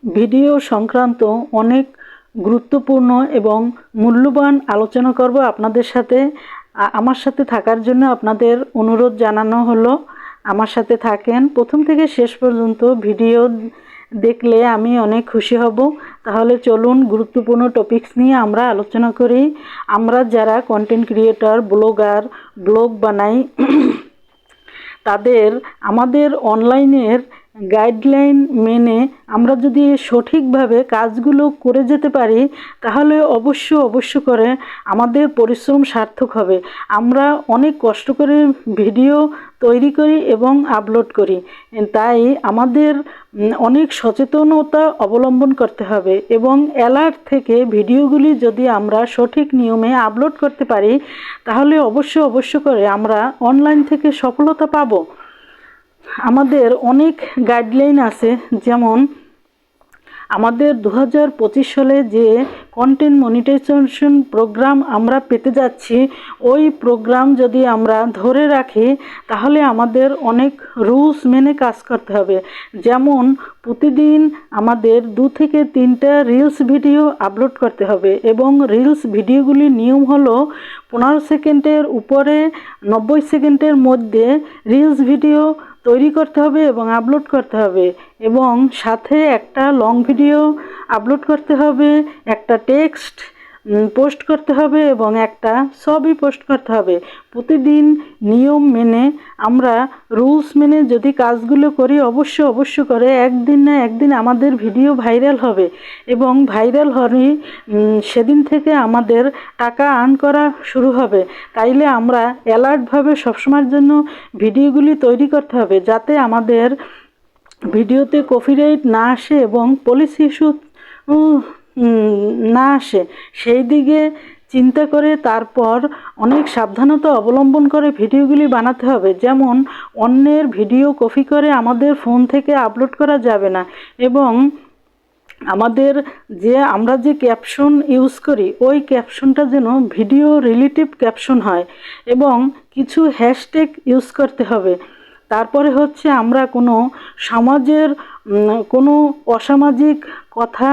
Video সংক্রান্ত অনেক গুরুত্বপূর্ণ এবং মূল্যবান আলোচনা করব আপনাদের সাথে। আমার সাথে থাকার জন্য আপনাদের অনুরোধ জানানো হলো। আমার সাথে থাকেন, প্রথম থেকে শেষ পর্যন্ত ভিডিও দেখলে আমি অনেক খুশি হব। তাহলে চলুন গুরুত্বপূর্ণ টপিকস নিয়ে আমরা আলোচনা করি। আমরা যারা কন্টেন্ট ক্রিয়েটর, ব্লগার, ব্লগ বানাই তাদের আমাদের অনলাইনের গাইডলাইন মেনে আমরা যদি সঠিকভাবে কাজগুলো করে যেতে পারি তাহলে অবশ্য করে আমাদের পরিশ্রম সার্থক হবে। আমরা অনেক কষ্ট করে ভিডিও তৈরি করি এবং আপলোড করি, তাই আমাদের অনেক সচেতনতা অবলম্বন করতে হবে এবং অ্যালার্ট থেকে ভিডিওগুলি যদি আমরা সঠিক নিয়মে আপলোড করতে পারি তাহলে অবশ্য করে আমরা অনলাইন থেকে সফলতা পাব। আমাদের অনেক গাইডলাইন আছে, যেমন আমাদের 2025 সালে যে কন্টেন্ট মনিটাইজেশন প্রোগ্রাম আমরা পেতে যাচ্ছি, ওই প্রোগ্রাম যদি আমরা ধরে রাখি তাহলে আমাদের অনেক রুলস মেনে কাজ করতে হবে। যেমন প্রতিদিন আমাদের 2 থেকে 3টা রিলস ভিডিও আপলোড করতে হবে এবং রিলস ভিডিওগুলির নিয়ম হলো 15 সেকেন্ডের উপরে 90 সেকেন্ডের মধ্যে রিলস ভিডিও তৈরি করতে হবে এবং আপলোড করতে হবে, এবং সাথে একটা লং ভিডিও আপলোড করতে হবে, একটা টেক্সট পোস্ট করতে হবে এবং একটা ছবি পোস্ট করতে হবে। প্রতিদিন নিয়ম মেনে আমরা রুলস মেনে যদি কাজগুলো করি অবশ্য করে একদিন না একদিন আমাদের ভিডিও ভাইরাল হবে এবং ভাইরাল হলেই সেদিন থেকে আমাদের টাকা আর্ন করা শুরু হবে। তাইলে আমরা অ্যালার্টভাবে সবসময়ের জন্য ভিডিওগুলি তৈরি করতে হবে যাতে আমাদের ভিডিওতে কপিরাইট না আসে এবং পলিসি ইস্যু না আসে, সেই দিকে চিন্তা করে তারপর অনেক সাবধানতা অবলম্বন করে ভিডিওগুলি বানাতে হবে। যেমন অন্যের ভিডিও কপি করে আমাদের ফোন থেকে আপলোড করা যাবে না, এবং আমাদের আমরা যে ক্যাপশন ইউজ করি ওই ক্যাপশনটা যেন ভিডিও রিলেটিভ ক্যাপশন হয় এবং কিছু হ্যাশট্যাগ ইউজ করতে হবে। তারপরে হচ্ছে আমরা কোনো সমাজের কোনো অসামাজিক কথা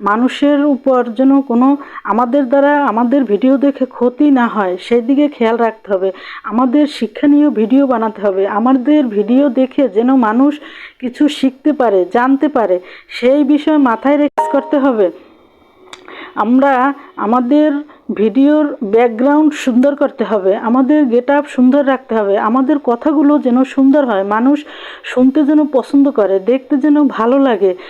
মানুষের উপর যেন কোনো আমাদের দ্বারা আমাদের ভিডিও দেখে ক্ষতি না হয় সেই দিকে খেয়াল রাখতে হবে। আমাদের শিক্ষণীয় ভিডিও বানাতে হবে, আমাদের ভিডিও দেখে যেন মানুষ কিছু শিখতে পারে, জানতে পারে, সেই বিষয় মাথায় রেখে করতে হবে। আমরা আমাদের ভিডিওর ব্যাকগ্রাউন্ড সুন্দর করতে হবে, আমাদের গেট আপ সুন্দর রাখতে হবে, আমাদের কথাগুলো যেন সুন্দর হয়, মানুষ শুনতে যেন পছন্দ করে, দেখতে যেন ভালো লাগে।